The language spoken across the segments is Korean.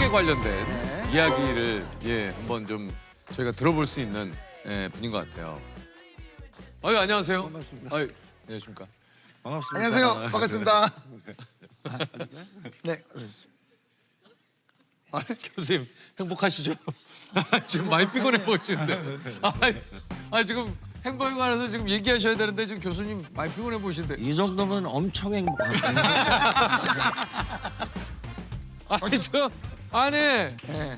행복에 관련된 이야기를 한번 좀 저희가 들어볼 수 있는 분인 것 같아요. 아유, 안녕하세요. 반갑습니다. 아유, 안녕하십니까. 반갑습니다. 안녕하세요. 반갑습니다. 네. 교수님 행복하시죠? 지금 많이 피곤해 보이시는데. 지금 행복에 관해서 지금 얘기하셔야 되는데 지금 교수님 많이 피곤해 보이시는데. 이 정도면 엄청 행복합니다.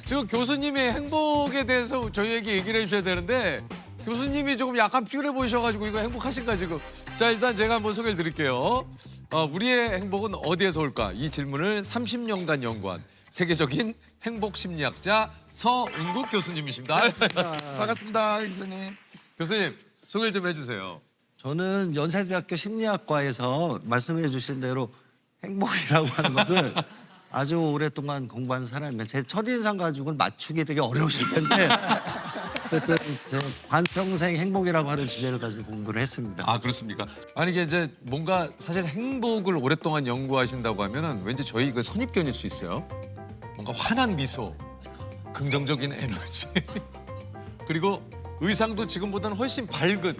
지금 교수님의 행복에 대해서 저희에게 얘기를 해주셔야 되는데 교수님이 조금 약간 피곤해 보이셔가지고 이거 행복하신가 지금. 자, 일단 제가 한번 소개를 드릴게요. 우리의 행복은 어디에서 올까? 이 질문을 30년간 연구한 세계적인 행복 심리학자 서은국 교수님이십니다. 반갑습니다, 교수님. 교수님 소개를 좀 해주세요. 저는 연세대학교 심리학과에서 말씀해 주신 대로 행복이라고 하는 것을 아주 오랫동안 공부한 사람이에요. 제 첫인상 가지고는 맞추기 되게 어려우실 텐데 어쨌든 제 반평생 행복이라고 하는 주제를 가지고 공부를 했습니다. 아, 그렇습니까? 아니 이게 이제 뭔가 사실 행복을 오랫동안 연구하신다고 하면은 왠지 저희 그 선입견일 수 있어요. 뭔가 환한 미소, 긍정적인 에너지, 그리고 의상도 지금보다는 훨씬 밝은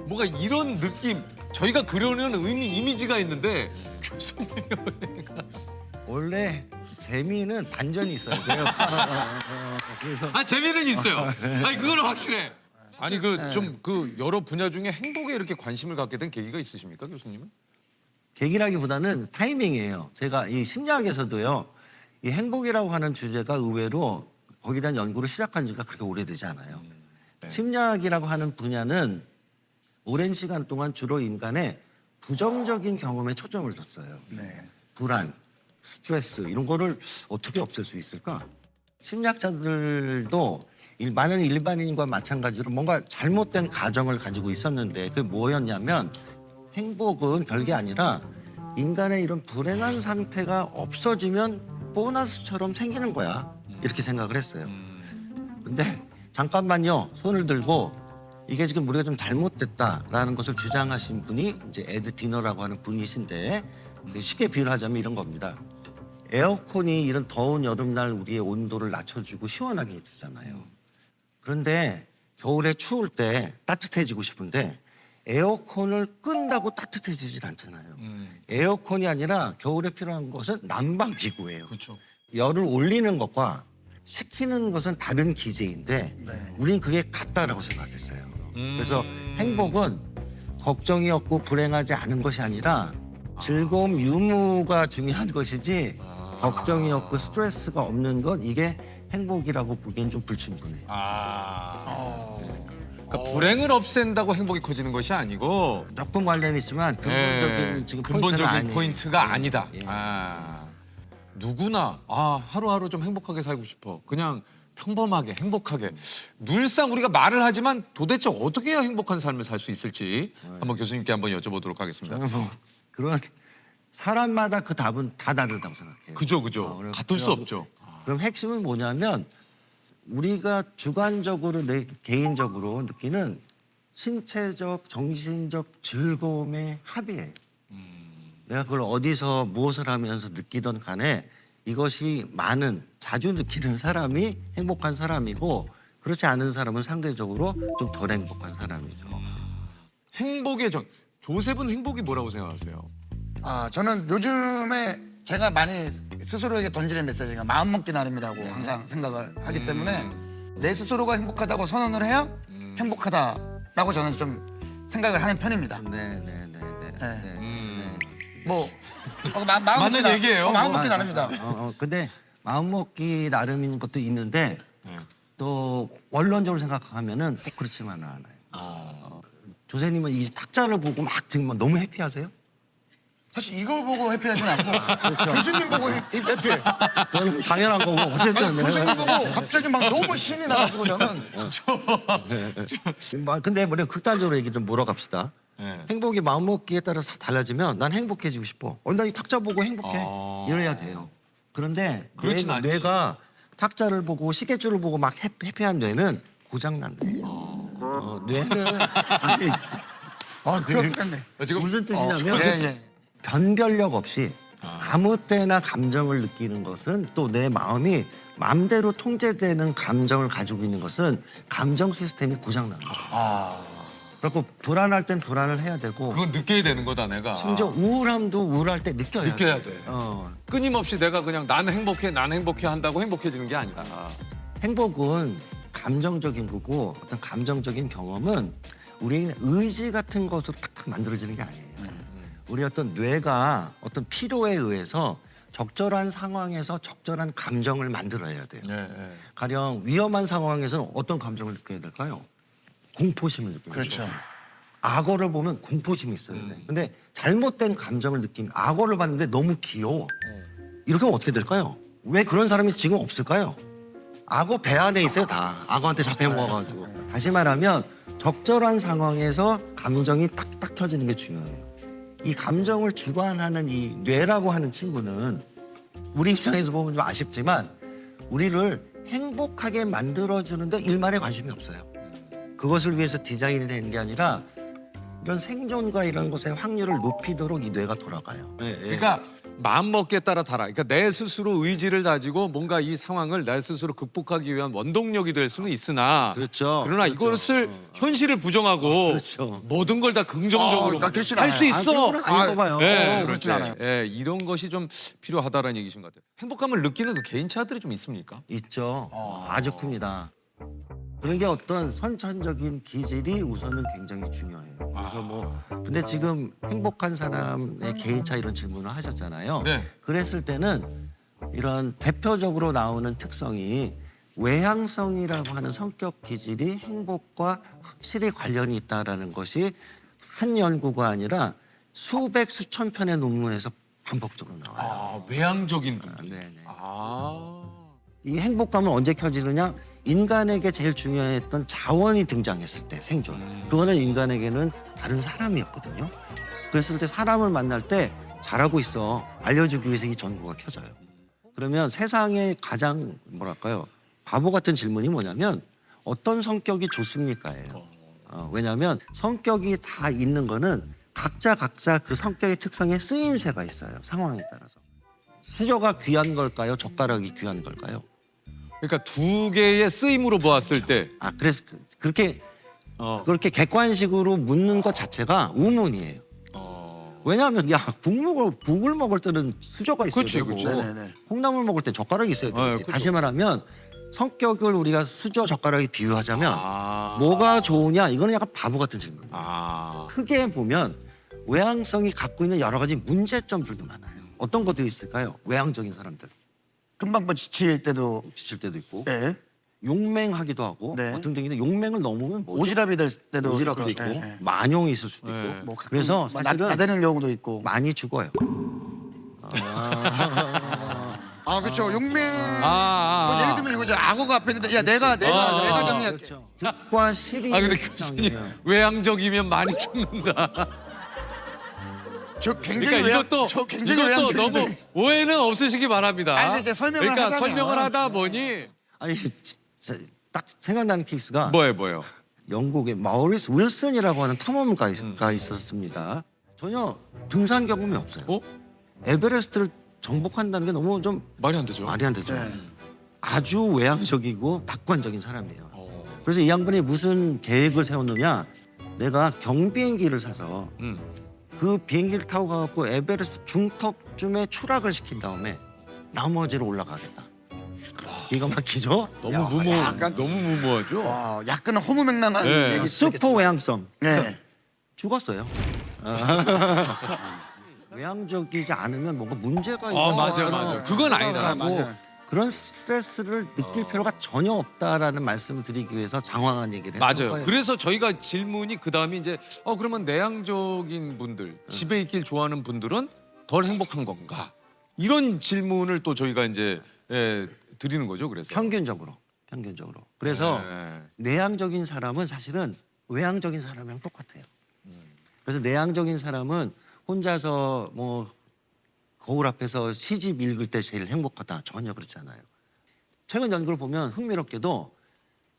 뭔가 이런 느낌. 저희가 그려는 이미지가 있는데 교수님이 원래 재미는 반전이 있어요. 그래서 재미는 있어요. 아니 그거는 확실해. 아니 그 여러 분야 중에 행복에 이렇게 관심을 갖게 된 계기가 있으십니까, 교수님은? 계기라기보다는 타이밍이에요. 제가 이 심리학에서도요. 이 행복이라고 하는 주제가 의외로 거기에 대한 연구를 시작한 지가 그렇게 오래되지 않아요. 심리학이라고 하는 분야는 오랜 시간 동안 주로 인간의 부정적인 경험에 초점을 뒀어요. 불안, 스트레스 이런 거를 어떻게 없앨 수 있을까? 심리학자들도 많은 일반인과 마찬가지로 뭔가 잘못된 가정을 가지고 있었는데 그게 뭐였냐면 행복은 별게 아니라 인간의 이런 불행한 상태가 없어지면 보너스처럼 생기는 거야. 이렇게 생각을 했어요. 근데 잠깐만요. 손을 들고 이게 지금 우리가 좀 잘못됐다라는 것을 주장하신 분이 이제 에드 디너라고 하는 분이신데 쉽게 비유를 하자면 이런 겁니다. 에어컨이 이런 더운 여름날 우리의 온도를 낮춰주고 시원하게 해주잖아요. 그런데 겨울에 추울 때 따뜻해지고 싶은데 에어컨을 끈다고 따뜻해지질 않잖아요. 에어컨이 아니라 겨울에 필요한 것은 난방기구예요. 그렇죠. 열을 올리는 것과 식히는 것은 다른 기제인데 우린 그게 같다라고 생각했어요. 그래서 행복은 걱정이 없고 불행하지 않은 것이 아니라 즐거움, 유무가 중요한 것이지 걱정이 없고 스트레스가 없는 것 이게 행복이라고 보기엔 좀 불충분해요. 그러니까 불행을 없앤다고 행복이 커지는 것이 아니고 조금 관련이 있지만 근본적인 지금 근본적인 포인트가 예. 아니다. 예. 누구나 하루하루 좀 행복하게 살고 싶어. 그냥 평범하게 행복하게. 늘상 우리가 말을 하지만 도대체 어떻게 해야 행복한 삶을 살 수 있을지 한번 교수님께 한번 여쭤보도록 하겠습니다. 저는 뭐 그런 사람마다 그 답은 다 다르다고 생각해요. 그죠. 그래서 같을 수 없죠. 그럼 핵심은 뭐냐면 우리가 주관적으로 내 개인적으로 느끼는 신체적, 정신적 즐거움의 합이에요. 내가 그걸 어디서 무엇을 하면서 느끼던 간에 이것이 자주 느끼는 사람이 행복한 사람이고 그렇지 않은 사람은 상대적으로 좀 덜 행복한 사람이죠. 행복의 조셉은 행복이 뭐라고 생각하세요? 저는 요즘에 제가 많이 스스로에게 던지는 메시지가 마음먹기 나름이라고 항상 생각을 하기 때문에 내 스스로가 행복하다고 선언을 해야 행복하다라고 저는 좀 생각을 하는 편입니다. 네. 뭐 맞는 얘기예요. 마음먹기 나름이다. 근데 마음먹기 나름인 것도 있는데 또 원론적으로 생각하면은 꼭 그렇지만은 않아요. 조세님은 이 탁자를 보고 막 지금 너무 해피하세요? 사실 이걸 보고 해피하진 않고 교수님 보고 해피해. 그건 당연한 거고 어쨌든 교수님 보고 갑자기 막 너무 신이 나가지고 저는 근데 우리가 극단적으로 얘기 좀 몰아갑시다. 행복이 마음먹기에 따라서 달라지면 난 행복해지고 싶어. 난 이 탁자 보고 행복해. 이래야 돼요. 그런데 그렇진 않지. 뇌가 탁자를 보고 시계줄을 보고 막 해피한 뇌는 고장난대요. 뇌는 그렇겠네. 무슨 뜻이냐면 예. 변별력 없이 아무 때나 감정을 느끼는 것은 또 내 마음이 마음대로 통제되는 감정을 가지고 있는 것은 감정 시스템이 고장난 거예요. 그래서 불안할 땐 불안을 해야 되고 그건 느껴야 되는 거다 내가. 심지어 우울함도 우울할 때 느껴야 느껴야 돼. 돼. 끊임없이 내가 그냥 난 행복해 한다고 행복해지는 게 아니다. 행복은 감정적인 거고 어떤 감정적인 경험은 우리의 의지 같은 것으로 탁탁 만들어지는 게 아니에요. 우리 어떤 뇌가 어떤 필요에 의해서 적절한 상황에서 적절한 감정을 만들어야 돼요. 가령 위험한 상황에서는 어떤 감정을 느껴야 될까요? 공포심을 느껴야 돼요. 그렇죠. 악어를 보면 공포심이 있어야 돼. 근데 잘못된 감정을 느끼면 악어를 봤는데 너무 귀여워. 이렇게 하면 어떻게 될까요? 왜 그런 사람이 지금 없을까요? 악어 배 안에 있어요, 다. 악어한테 잡혀먹어가지고. 다시 말하면 적절한 상황에서 감정이 딱딱 켜지는 게 중요해요. 이 감정을 주관하는 이 뇌라고 하는 친구는 우리 입장에서 보면 좀 아쉽지만 우리를 행복하게 만들어주는데 일말에 관심이 없어요. 그것을 위해서 디자인이 된 게 아니라 이런 생존과 이런 것의 확률을 높이도록 이 뇌가 돌아가요. 그러니까 마음 먹기에 따라 달아. 그러니까 내 스스로 의지를 다지고 뭔가 이 상황을 내 스스로 극복하기 위한 원동력이 될 수는 있으나 그렇죠. 그러나 그렇죠. 이것을 현실을 부정하고 그렇죠. 모든 걸 다 긍정적으로 그렇진 할 수 않아요. 있어. 그건 아닌 거 봐요. 그렇진 않아요. 이런 것이 좀 필요하다라는 얘기신 것 같아요. 행복감을 느끼는 그 개인차들이 좀 있습니까? 있죠. 아주 큽니다. 그런 게 어떤 선천적인 기질이 우선은 굉장히 중요해요. 그래서 뭐 근데 지금 행복한 사람의 개인차 이런 질문을 하셨잖아요. 네. 그랬을 때는 이런 대표적으로 나오는 특성이 외향성이라고 하는 성격 기질이 행복과 확실히 관련이 있다라는 것이 한 연구가 아니라 수백 수천 편의 논문에서 반복적으로 나와요. 외향적인 분들. 네네. 이 행복감은 언제 켜지느냐? 인간에게 제일 중요했던 자원이 등장했을 때 생존. 그거는 인간에게는 다른 사람이었거든요. 그랬을 때 사람을 만날 때 잘하고 있어 알려주기 위해서 이 전구가 켜져요. 그러면 세상에 가장 뭐랄까요? 바보 같은 질문이 뭐냐면 어떤 성격이 좋습니까예요. 왜냐하면 성격이 다 있는 거는 각자 그 성격의 특성에 쓰임새가 있어요. 상황에 따라서. 수저가 귀한 걸까요? 젓가락이 귀한 걸까요? 그러니까 두 개의 쓰임으로 보았을 때 그래서 그렇게 객관식으로 묻는 것 자체가 우문이에요. 왜냐하면 국을 먹을 때는 수저가 있어야 그치, 되고 그치. 네네네. 콩나물 먹을 때 젓가락이 있어야 되지. 그렇죠. 다시 말하면 성격을 우리가 수저 젓가락에 비유하자면 뭐가 좋으냐 이거는 약간 바보 같은 질문이에요. 크게 보면 외향성이 갖고 있는 여러 가지 문제점들도 많아요. 어떤 것들이 있을까요? 외향적인 사람들 금방 지칠 때도 지칠 때도 있고 네. 용맹하기도 하고 네. 등등인데 용맹을 넘으면 뭐죠? 오지랖이 될 때도 오지랖도 있고 네, 네. 만용이 있을 수도 있고 네. 뭐 가끔 그래서 막 사실은 나대는 경우도 있고. 많이 죽어요. 그렇죠. 용맹. 아. 예를 들면 이거죠. 악어가 앞에 있는데 야 내가 정리할게. 그렇죠. 득과 실이 근데 특성이에요. 교수님 외향적이면 많이 죽는다. 저 굉장히 그러니까 저 굉장히 이것도 외향적인데. 너무 오해는 없으시기 바랍니다. 아니, 근데 이제 설명을 그러니까 하자면. 설명을 하다 보니 아니 딱 생각나는 케이스가 뭐예요? 영국의 마우리스 윌슨이라고 하는 탐험가가 있었습니다. 전혀 등산 경험이 없어요. 에베레스트를 정복한다는 게 너무 좀 말이 안 되죠. 말이 안 되죠. 네. 아주 외향적이고 낙관적인 사람이에요. 그래서 이 양반이 무슨 계획을 세웠느냐? 내가 경비행기를 사서 그 비행기를 타고 가갖고 에베레스트 중턱쯤에 추락을 시킨 다음에 나머지로 올라가겠다. 기가 막히죠? 너무 너무 무모하죠. 와, 약간은 허무맹랑한 네. 얘기. 슈퍼 외향성. 네. 죽었어요. 외향적이지 않으면 뭔가 문제가 맞아. 그건 아니다. 맞아요. 그런 스트레스를 느낄 필요가 전혀 없다라는 말씀을 드리기 위해서 장황한 얘기를 했던 맞아요. 거예요. 그래서 저희가 질문이 그 다음에 이제 그러면 내향적인 분들, 집에 있길 좋아하는 분들은 덜 행복한 건가? 이런 질문을 또 저희가 이제 드리는 거죠. 그래서 평균적으로. 그래서 네. 내향적인 사람은 사실은 외향적인 사람이랑 똑같아요. 그래서 내향적인 사람은 혼자서 뭐 거울 앞에서 시집 읽을 때 제일 행복하다. 전혀 그렇지 않아요. 최근 연구를 보면 흥미롭게도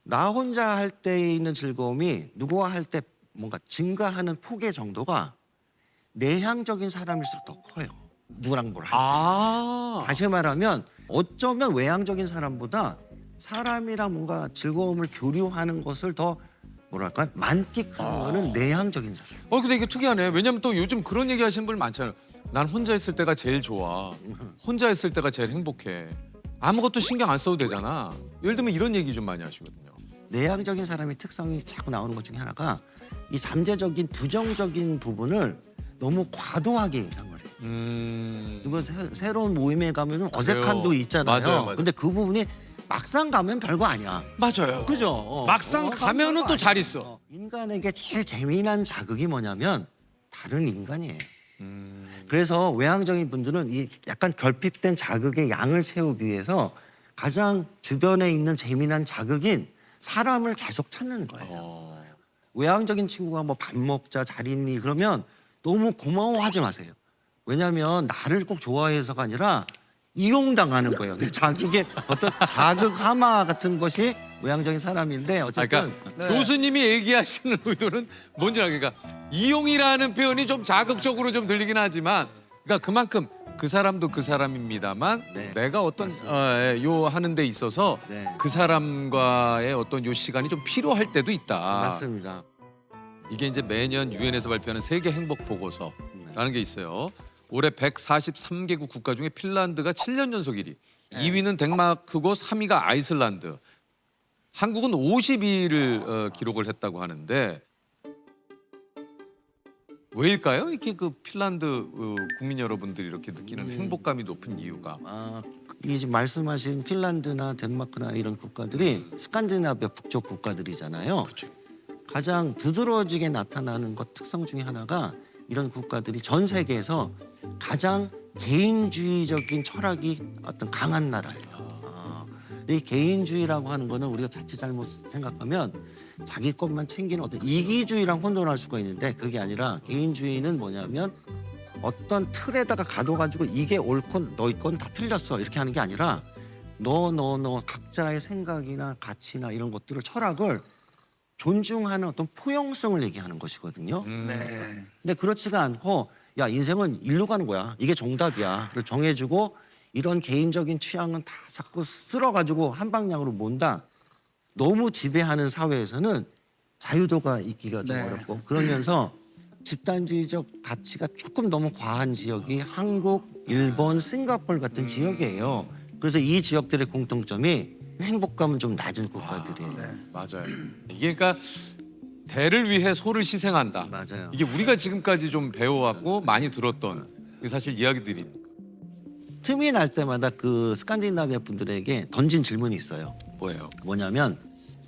나 혼자 할 때 있는 즐거움이 누구와 할 때 뭔가 증가하는 폭의 정도가 내향적인 사람일수록 더 커요. 누구랑 뭘 할. 아. 다시 말하면 어쩌면 외향적인 사람보다 사람이랑 뭔가 즐거움을 교류하는 것을 더 뭐랄까 만끽하는 거는 내향적인 사람. 근데 이게 특이하네. 왜냐면 또 요즘 그런 얘기 하시는 분 많잖아요. 난 혼자 있을 때가 제일 좋아. 혼자 있을 때가 제일 행복해. 아무것도 신경 안 써도 되잖아. 예를 들면 이런 얘기 좀 많이 하시거든요. 내향적인 사람의 특성이 자꾸 나오는 것 중에 하나가 이 잠재적인 부정적인 부분을 너무 과도하게 예상을 해요. 이거 새로운 모임에 가면 어색함도 있잖아요. 맞아요. 근데 그 부분이 막상 가면 별거 아니야. 맞아요. 그죠? 막상 가면은 또 잘 있어. 인간에게 제일 재미난 자극이 뭐냐면 다른 인간이에요. 그래서 외향적인 분들은 이 약간 결핍된 자극의 양을 채우기 위해서 가장 주변에 있는 재미난 자극인 사람을 계속 찾는 거예요. 외향적인 친구가 뭐 밥 먹자 잘 있니 그러면 너무 고마워하지 마세요. 왜냐하면 나를 꼭 좋아해서가 아니라 이용당하는 거예요. 근데 자기의 어떤 자극 하마 같은 것이 외향적인 사람인데 어쨌든 그러니까 교수님이 얘기하시는 의도는 뭔지 알겠까? 이용이라는 표현이 좀 자극적으로 좀 들리긴 하지만, 그러니까 그만큼 그 사람도 그 사람입니다만 네. 내가 어떤 요 하는 데 있어서 네. 그 사람과의 어떤 요 시간이 좀 필요할 때도 있다. 맞습니다. 이게 이제 매년 유엔에서 발표하는 세계 행복 보고서라는 게 있어요. 올해 143개국 국가 중에 핀란드가 7년 연속 1위, 2위는 덴마크고 3위가 아이슬란드. 한국은 52위를 기록을 했다고 하는데 왜일까요? 이렇게 그 핀란드 국민 여러분들이 이렇게 느끼는 행복감이 높은 이유가. 이 지금 말씀하신 핀란드나 덴마크나 이런 국가들이 스칸디나비아 북쪽 국가들이잖아요. 가장 두드러지게 나타나는 것 특성 중에 하나가 이런 국가들이 전 세계에서 가장 개인주의적인 철학이 어떤 강한 나라예요. 근데 이 개인주의라고 하는 거는 우리가 자칫 잘못 생각하면 자기 것만 챙기는 어떤 이기주의랑 혼돈할 수가 있는데 그게 아니라 개인주의는 뭐냐면 어떤 틀에다가 가둬가지고 이게 옳건 너희 건 다 틀렸어 이렇게 하는 게 아니라 너 각자의 생각이나 가치나 이런 것들을 철학을 존중하는 어떤 포용성을 얘기하는 것이거든요. 네. 근데 그렇지가 않고 야 인생은 일로 가는 거야. 이게 정답이야를 정해주고 이런 개인적인 취향은 다 자꾸 쓸어가지고 한 방향으로 몬다. 너무 지배하는 사회에서는 자유도가 있기가 좀 네. 어렵고 그러면서 집단주의적 가치가 조금 너무 과한 지역이 한국, 일본, 싱가포르 같은 지역이에요. 그래서 이 지역들의 공통점이 행복감은 좀 낮은 국가들이에요. 맞아요. 이게 그러니까 대를 위해 소를 희생한다. 맞아요. 이게 우리가 지금까지 좀 배워왔고 많이 들었던 사실 이야기들이. 틈이 날 때마다 그 스칸디나비아 분들에게 던진 질문이 있어요. 뭐예요? 뭐냐면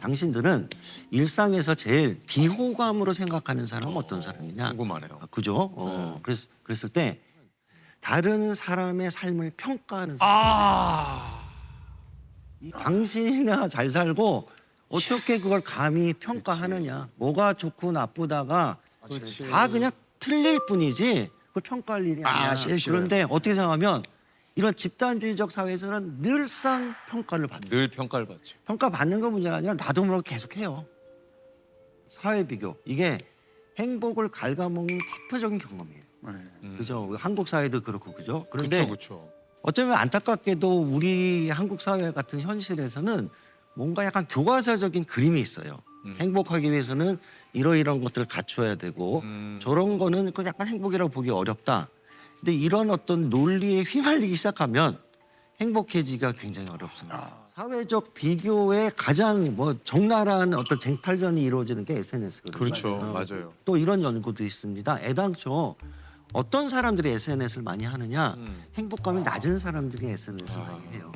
당신들은 일상에서 제일 비호감으로 생각하는 사람은 어떤 사람이냐? 궁금하네요. 그죠? 그랬을 때 다른 사람의 삶을 평가하는 사람. 당신이나 잘 살고 어떻게 그걸 감히 평가하느냐? 뭐가 좋고 나쁘다가 다 그냥 틀릴 뿐이지 그걸 평가할 일이 아니야. 제일 싫어요. 그런데 어떻게 생각하면 이런 집단주의적 사회에서는 늘상 평가를 받는. 늘 평가를 받죠. 평가받는 거 문제가 아니라 나도 모르게 계속해요. 사회 비교. 이게 행복을 갉아먹는 대표적인 경험이에요. 그죠? 한국 사회도 그렇고 그죠? 그런데 그렇죠. 어쩌면 안타깝게도 우리 한국 사회 같은 현실에서는 뭔가 약간 교과서적인 그림이 있어요. 행복하기 위해서는 이러이러한 것들을 갖춰야 되고 저런 거는 그 약간 행복이라고 보기 어렵다. 근데 이런 어떤 논리에 휘말리기 시작하면 행복해지기가 굉장히 어렵습니다. 사회적 비교에 가장 뭐 적나라한 어떤 쟁탈전이 이루어지는 게 SNS거든요. 그렇죠. 맞아요. 또 이런 연구도 있습니다. 애당초 어떤 사람들이 SNS를 많이 하느냐, 행복감이 낮은 사람들이 SNS를 많이 해요.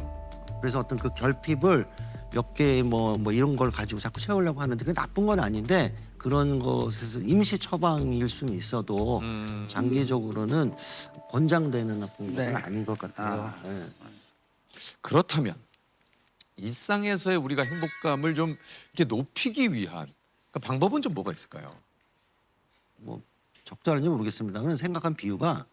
그래서 어떤 그 결핍을 몇 개 뭐 이런 걸 가지고 자꾸 채우려고 하는데 그게 나쁜 건 아닌데 그런 것에서 임시 처방일 수는 있어도 장기적으로는 권장되는 나쁜 것은 아닌 것 같아요. 네. 그렇다면 일상에서의 우리가 행복감을 좀 이렇게 높이기 위한 그러니까 방법은 좀 뭐가 있을까요? 뭐 적절한지 모르겠습니다만 생각한 비유가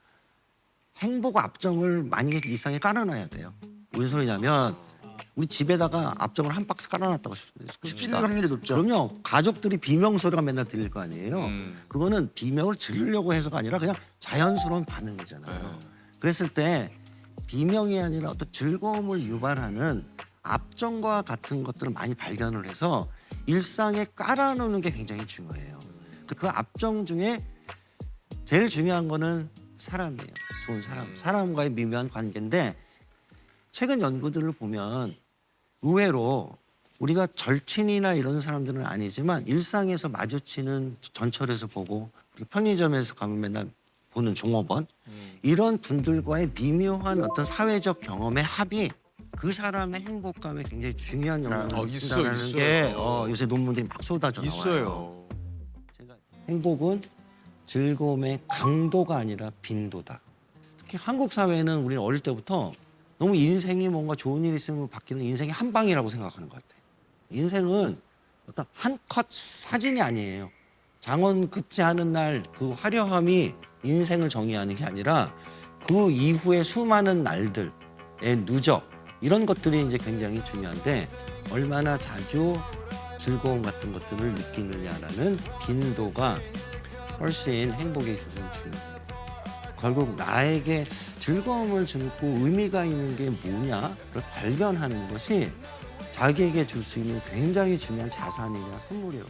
행복 압정을 만약에 일상에 깔아놔야 돼요. 무슨 소리냐면 우리 집에다가 압정을 한 박스 깔아놨다고 찔릴 확률이 높죠. 그럼요. 가족들이 비명 소리가 맨날 들릴 거 아니에요. 그거는 비명을 지르려고 해서가 아니라 그냥 자연스러운 반응이잖아요. 그랬을 때 비명이 아니라 어떤 즐거움을 유발하는 압정과 같은 것들을 많이 발견을 해서 일상에 깔아놓는 게 굉장히 중요해요. 그 압정 중에 제일 중요한 거는 사람이에요. 좋은 사람. 사람과의 미묘한 관계인데 최근 연구들을 보면 의외로 우리가 절친이나 이런 사람들은 아니지만 일상에서 마주치는 전철에서 보고 편의점에서 가면 맨날 보는 종업원 이런 분들과의 미묘한 어떤 사회적 경험의 합이 그 사람의 행복감에 굉장히 중요한 영향을 미친다는 있어요. 게 요새 논문들이 막 쏟아져 나와요. 있어요. 제가 행복은 즐거움의 강도가 아니라 빈도다. 특히 한국 사회는 우리는 어릴 때부터 너무 인생이 뭔가 좋은 일이 있으면 바뀌는 인생이 한 방이라고 생각하는 것 같아요. 인생은 어떤 한 컷 사진이 아니에요. 장원 급제하는 날 그 화려함이 인생을 정의하는 게 아니라 그 이후의 수많은 날들의 누적 이런 것들이 이제 굉장히 중요한데 얼마나 자주 즐거움 같은 것들을 느끼느냐라는 빈도가 훨씬 행복에 있어서는 중요해요. 결국 나에게 즐거움을 주고 의미가 있는 게 뭐냐를 발견하는 것이 자기에게 줄 수 있는 굉장히 중요한 자산이자 선물이에요.